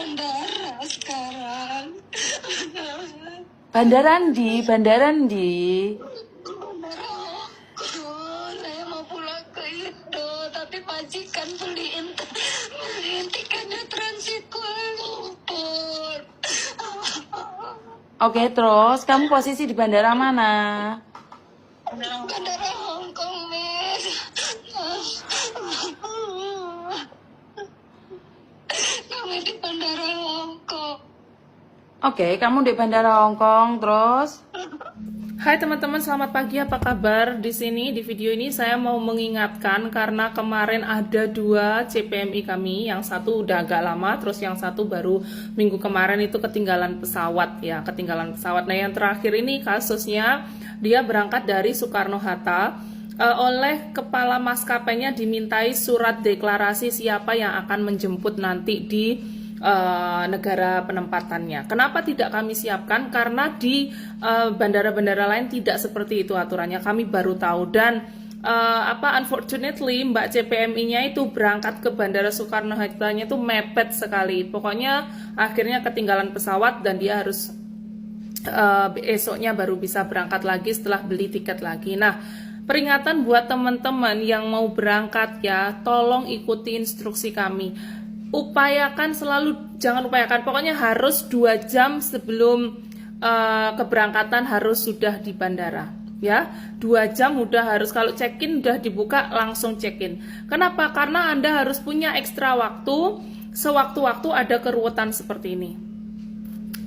bandara sekarang. Bandaran di. Bandara, saya mau pulang ke Indo, tapi majikan beliin tiketnya transit Kuala Lumpur. Oke, terus kamu posisi di bandara mana? Bandara Hong Kong, Miss. Kami di bandara Hong Kong. Oke, kamu di bandara Hong Kong, terus? Hai teman-teman, selamat pagi. Apa kabar? Di sini di video ini saya mau mengingatkan karena kemarin ada 2 CPMI kami, yang satu udah agak lama, terus yang satu baru minggu kemarin itu ketinggalan pesawat ya, ketinggalan pesawat. Nah, yang terakhir ini kasusnya dia berangkat dari Soekarno-Hatta. Oleh kepala maskapainya dimintai surat deklarasi siapa yang akan menjemput nanti di negara penempatannya. Kenapa tidak kami siapkan? Karena di bandara-bandara lain tidak seperti itu aturannya. Kami baru tahu dan unfortunately Mbak CPMI-nya itu berangkat ke Bandara Soekarno-Hatta-nya itu mepet sekali. Pokoknya akhirnya ketinggalan pesawat dan dia harus esoknya baru bisa berangkat lagi setelah beli tiket lagi. Nah, peringatan buat teman-teman yang mau berangkat ya, tolong ikuti instruksi kami. Upayakan selalu, jangan upayakan, pokoknya harus 2 jam sebelum keberangkatan harus sudah di bandara ya. 2 jam udah harus, kalau check-in udah dibuka langsung check-in. Kenapa? Karena Anda harus punya ekstra waktu sewaktu-waktu ada keruwetan seperti ini.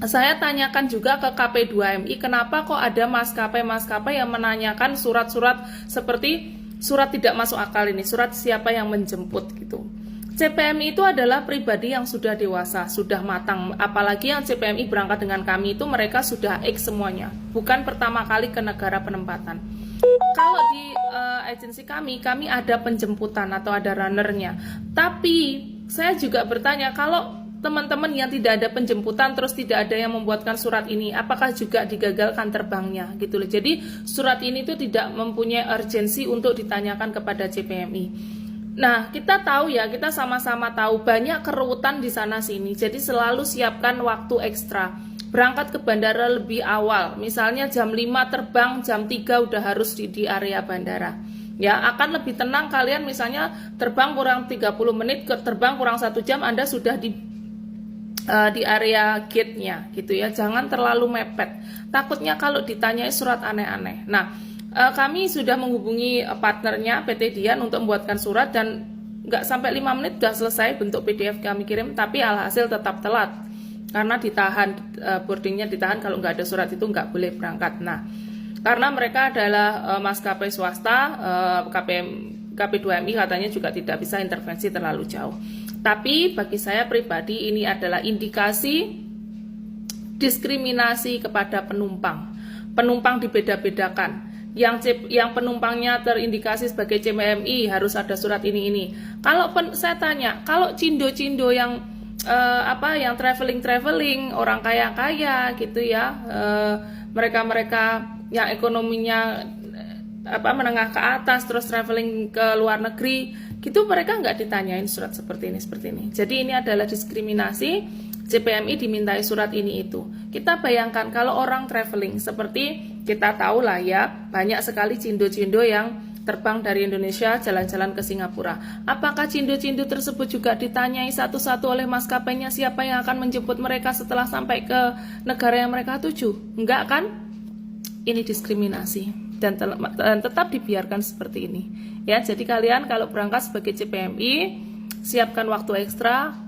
Saya tanyakan juga ke KP2MI, kenapa kok ada maskapai-maskapai yang menanyakan surat-surat seperti surat tidak masuk akal ini, surat siapa yang menjemput gitu. CPMI itu adalah pribadi yang sudah dewasa, sudah matang. Apalagi yang CPMI berangkat dengan kami itu mereka sudah X semuanya, bukan pertama kali ke negara penempatan. Kalau di agensi kami ada penjemputan atau ada runnernya. Tapi saya juga bertanya, kalau teman-teman yang tidak ada penjemputan terus tidak ada yang membuatkan surat ini, apakah juga digagalkan terbangnya gitu loh. Jadi surat ini tuh tidak mempunyai urgensi untuk ditanyakan kepada CPMI. Nah, kita tahu ya, kita sama-sama tahu banyak keruwetan di sana sini. Jadi selalu siapkan waktu ekstra. Berangkat ke bandara lebih awal. Misalnya jam 5 terbang, jam 3 udah harus di area bandara. Ya, akan lebih tenang kalian misalnya terbang kurang 30 menit, terbang kurang 1 jam, Anda sudah di area gate-nya gitu ya. Jangan terlalu mepet. Takutnya kalau ditanyai surat aneh-aneh. Nah, kami sudah menghubungi partnernya PT Dian untuk membuatkan surat dan nggak sampai 5 menit udah selesai bentuk PDF kami kirim, tapi alhasil tetap telat karena ditahan, boardingnya ditahan, kalau nggak ada surat itu nggak boleh berangkat. Nah, karena mereka adalah maskapai swasta, KP2MI katanya juga tidak bisa intervensi terlalu jauh. Tapi bagi saya pribadi ini adalah indikasi diskriminasi kepada penumpang. Penumpang dibeda-bedakan. Yang penumpangnya terindikasi sebagai CPMI harus ada surat ini. Kalau saya tanya, kalau cindo-cindo yang yang traveling orang kaya gitu ya, mereka yang ekonominya menengah ke atas terus traveling ke luar negeri gitu, mereka nggak ditanyain surat seperti ini. Jadi ini adalah diskriminasi. CPMI dimintai surat ini itu. Kita bayangkan kalau orang traveling seperti kita tahu lah ya, banyak sekali cindo-cindo yang terbang dari Indonesia jalan-jalan ke Singapura. Apakah cindo-cindo tersebut juga ditanyai satu-satu oleh maskapainya siapa yang akan menjemput mereka setelah sampai ke negara yang mereka tuju? Enggak kan? Ini diskriminasi dan tetap dibiarkan seperti ini. Ya, jadi kalian kalau berangkat sebagai CPMI siapkan waktu ekstra.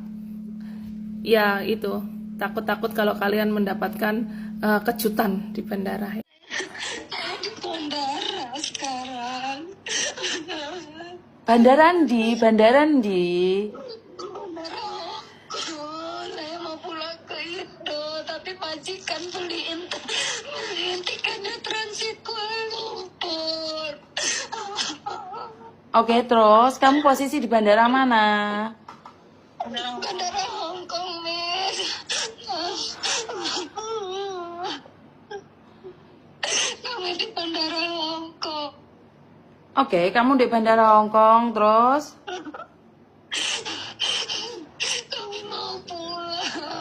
Ya itu, takut-takut kalau kalian mendapatkan kejutan di bandara. Di bandara sekarang. Bandaran di. Bandara, saya mau pulang ke Indo, tapi majikan beliin tiketnya transit Kuala Lumpur. Oke, terus kamu posisi di bandara mana? Bandara Hong Kong, Miss. Kami di bandara Hong Kong. Oke, kamu di bandara Hong Kong, terus? Kami mau pulang.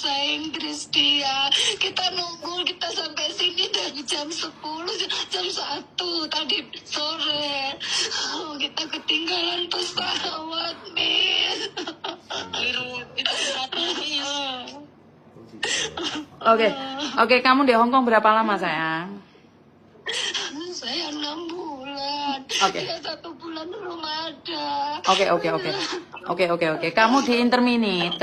bahasa Inggris dia. Kita nunggu, kita sampai sini dari jam 10, jam 1 tadi sore. Oh, kita ketinggalan pesawat, Miss. Oke, kamu di Hong Kong berapa lama sayang? Saya 6 bulan. Oke. Dia 1 bulan belum ada. Oke. Kamu di interminate.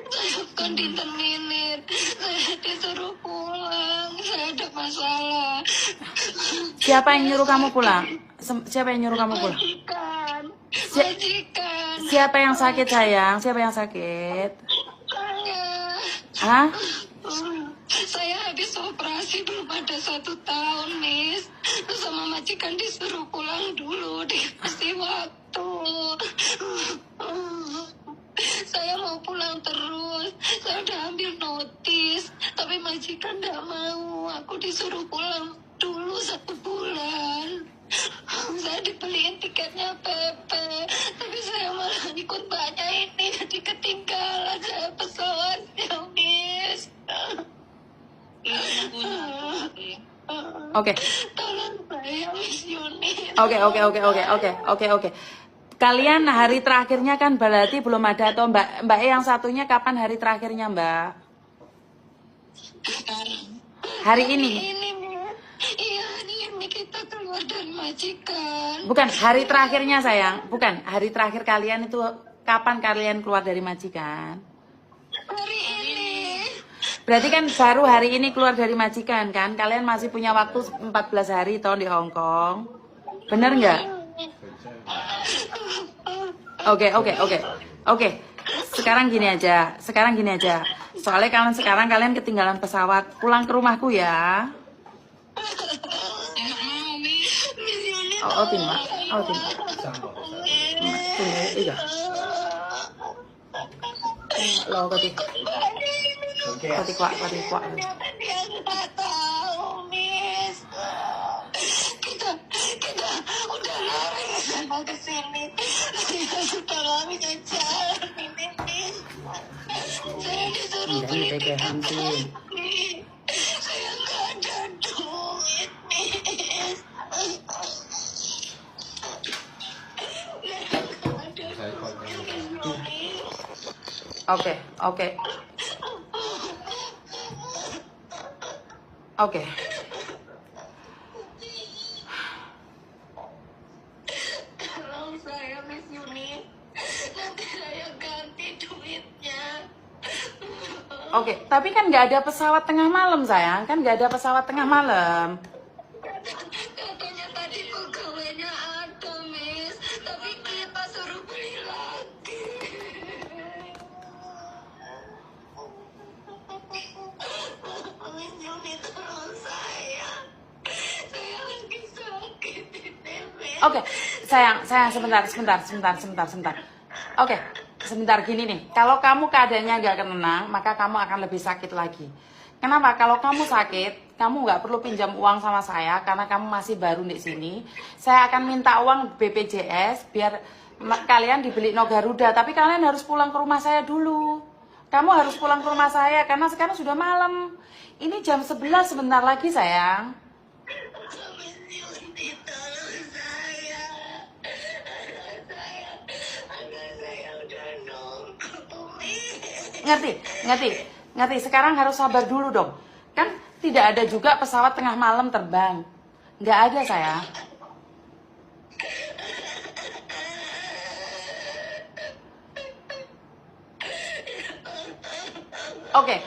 Saya bukan diterminit. Saya disuruh pulang. Saya ada masalah. Siapa yang nyuruh kamu pulang? Majikan. Majikan. Siapa yang sakit sayang? Siapa yang sakit? Saya. Hah? Saya habis operasi belum ada 1 tahun, Miss. Terus sama majikan disuruh pulang dulu, dikasih waktu. Saya mau pulang terus. Saya udah ambil notis, tapi majikan nggak mau. Aku disuruh pulang dulu 1 bulan. Saya dibeliin tiketnya PP, tapi saya malah ikut banyak ini, jadi ketinggalan saya pesawatnya, Miss. Oke. Tolong saya, Miss Yuni. Oke. Kalian hari terakhirnya kan berarti belum ada atau Mbak E yang satunya kapan hari terakhirnya, Mbak? Hari ini. Iya, ini kita keluar dari majikan. Bukan hari terakhirnya sayang. Bukan hari terakhir kalian itu kapan kalian keluar dari majikan? Hari ini. Berarti kan baru hari ini keluar dari majikan kan? Kalian masih punya waktu 14 hari toh di Hong Kong. Bener nggak? Oke. Sekarang gini aja. Soalnya kalian ketinggalan pesawat. Pulang ke rumahku ya. Tin Mbak. Iya. Lo kati kuat. Dia nggak tahu, Miss. Kita udah lari sana ke sini. Dia sudah nggak bisa jalan ini, Miss. Saya disuruh beli tiket lagi. Saya nggak ada duit, Miss. Oke. Tolong saya, Miss Yuni. Nanti saya ganti duitnya. Oke, tapi kan nggak ada pesawat tengah malam sayang, Katanya tadi pegawainya ada, Miss. Tapi kita suruh beli lagi. Miss Yuni, tolong saya. Saya lagi sakit ini, Miss. Oke, sayang, sebentar. Oke, sebentar gini nih. Kalau kamu keadaannya nggak tenang, maka kamu akan lebih sakit lagi. Kenapa? Kalau kamu sakit, kamu nggak perlu pinjam uang sama saya karena kamu masih baru di sini. Saya akan minta uang BPJS biar kalian dibeli no Garuda. Tapi kalian harus pulang ke rumah saya dulu. Kamu harus pulang ke rumah saya karena sekarang sudah malam. Ini jam 11 sebentar lagi sayang. Miss Yuni, tolong saya. Anak saya udah nunggu, Miss. Ngerti. Sekarang harus sabar dulu dong. Kan tidak ada juga pesawat tengah malam terbang. Nggak ada sayang. Oke,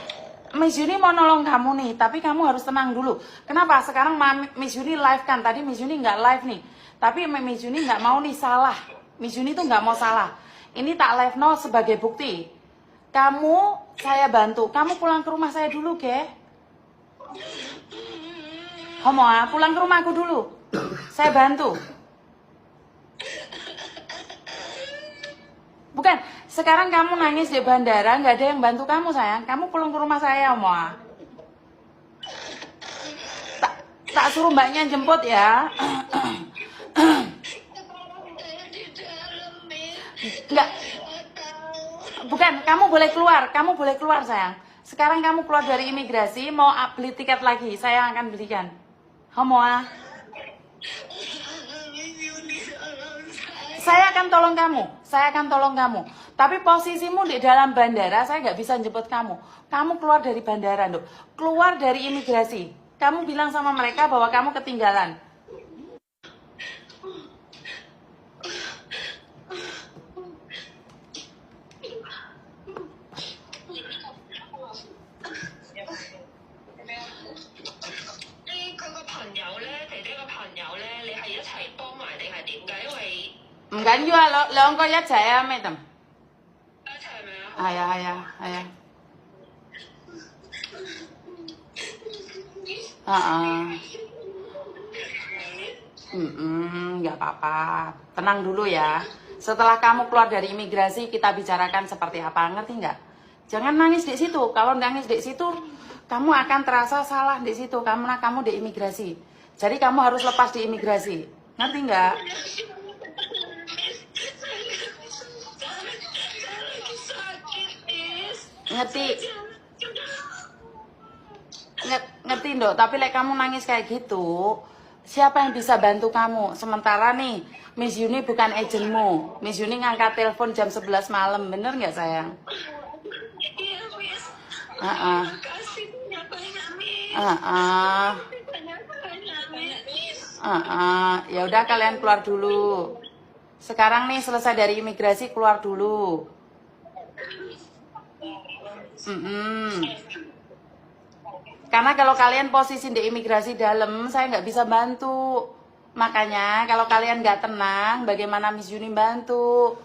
Miss Yuni mau nolong kamu nih, tapi kamu harus tenang dulu. Kenapa? Sekarang Miss Yuni live kan, tadi Miss Yuni nggak live nih. Tapi Miss Yuni nggak mau nih salah. Miss Yuni tuh nggak mau salah. Ini tak live no sebagai bukti. Kamu, saya bantu. Kamu pulang ke rumah saya dulu, ke? Kamu pulang ke rumahku dulu. Saya bantu. Bukan, sekarang kamu nangis di bandara, nggak ada yang bantu kamu sayang. Kamu pulang ke rumah saya, Omoa. Tak suruh mbaknya jemput ya. Saya di dalam, Miss. Nggak, bukan, kamu boleh keluar sayang. Sekarang kamu keluar dari imigrasi, mau beli tiket lagi, saya akan belikan. Kamu ah? Saya akan tolong kamu. Tapi posisimu di dalam bandara, saya nggak bisa jemput kamu. Kamu keluar dari bandara, Dok. Keluar dari imigrasi. Kamu bilang sama mereka bahwa kamu ketinggalan.唔緊要啊，兩個一齊啊，Madam。係啊。Nggak apa-apa. Tenang dulu ya. Setelah kamu keluar dari imigrasi, kita bicarakan seperti apa, ngerti nggak? Jangan nangis di situ. Kalau nangis di situ, kamu akan terasa salah di situ karena kamu di imigrasi. Jadi kamu harus lepas di imigrasi. Ngerti nggak? Ngerti Ndok, tapi kamu nangis kayak gitu, siapa yang bisa bantu kamu? Sementara nih, Miss Yuni bukan agentmu. Miss Yuni ngangkat telepon jam 11 malam, bener nggak sayang? Iya, Miss. Makasih banyak, Ya udah kalian keluar dulu. Sekarang nih selesai dari imigrasi, keluar dulu. Karena kalau kalian posisi di imigrasi dalam, saya nggak bisa bantu. Makanya kalau kalian nggak tenang, bagaimana Miss Yuni bantu?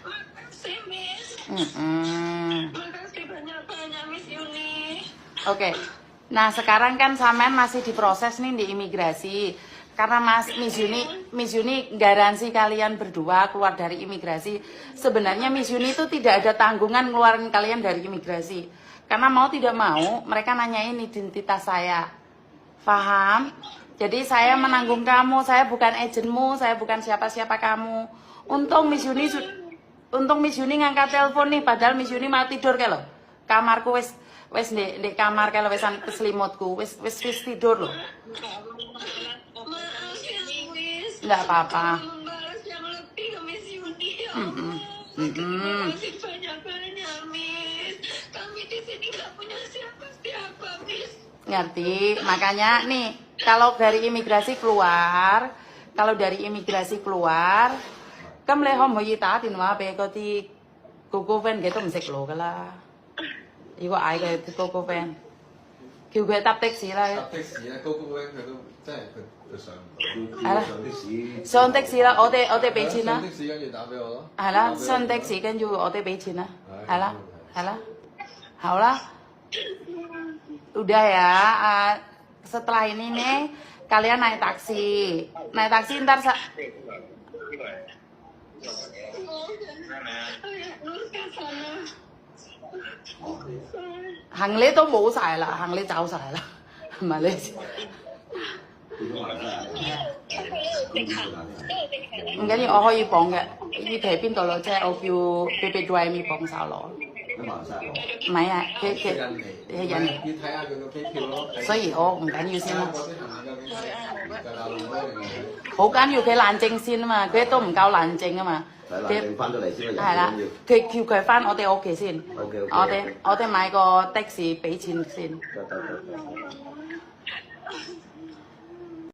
Makasih, Miss. Makasih banyak-banyak, Miss Yuni. Oke. Nah sekarang kan Samen masih diproses nih di imigrasi. Karena Miss Yuni garansi kalian berdua keluar dari imigrasi. Sebenarnya Miss Yuni itu tidak ada tanggungan ngeluarin kalian dari imigrasi. Karena mau tidak mau mereka nanyain identitas saya. Paham? Jadi saya menanggung kamu, saya bukan agentmu, saya bukan siapa-siapa kamu. Untung Miss Yuni ngangkat telepon nih, padahal Miss Yuni mau tidur kayak lo. Kamarku wes di kamar kalau wesan keselimutku wes tidur loh. Nggak apa-apa. Membalas yang lebih ke Miss Yuni, ya Allah. Terima kasih banyak-banyak, Miss. Kami di sini nggak punya siapa-siapa, Miss. Ngerti? Makanya nih, kalau dari imigrasi keluar, kamu lihat mau yita di nama bego di Google Van gitu mesti keluar lah. Iku ai ke Google Van. Kêu佢搭的士啦。搭的士咧，高高咧，佢都真係佢上唔到。係啦，上的士啦，我哋俾錢啦。上的士跟住打俾我咯。係啦，上的士跟住我哋俾錢啦。係啦，好啦。Udah ya, setelah ini nih kalian naik taksi ntar行李都冇晒啦，行李走晒啦，係咪你？唔緊要，我可以綁嘅。依期邊度落車？我叫 BB Drive 綁手攞。唔係啊，佢係印尼。要睇下佢個機票咯。所以我唔緊要先啦。嗰啲行李究竟係大陸嗰定好緊要佢冷靜先啊嘛，佢都唔夠冷靜啊嘛。佢翻到嚟先係啦，佢叫佢翻我哋屋企先。 OK， 我哋買個的士俾錢先。得。